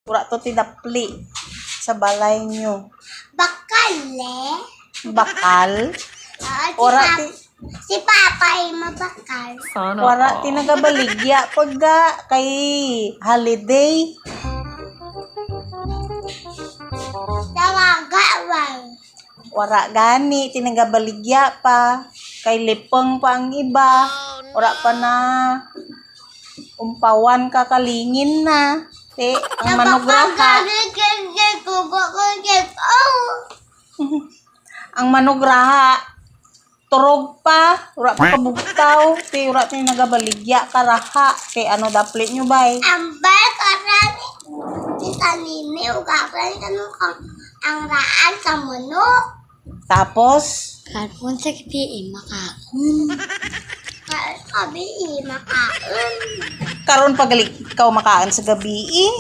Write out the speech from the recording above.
Ura to tidapli sa balay nyo. Bakale. Bakal. Ora Ora si Papa ay mabakal. Sana Wara tinagabaligya pagga kay holiday. Tawagawan. Wara gani tinagabaligya pa kay lipeng pa ang iba. Wara pa na umpawan kakalingin na. Ang manugraha. Ang manugraha turog pa, ura pa kabugtaw, ura tinagabaligya karaha, ano daplit nyo bay? Ambal karani. Kita nini ugaran kanong ang raan sa manok. Tapos, Karpon sa kipi makaon. Kabi makaon. karon pagalig ikaw makaan sa gabi eh.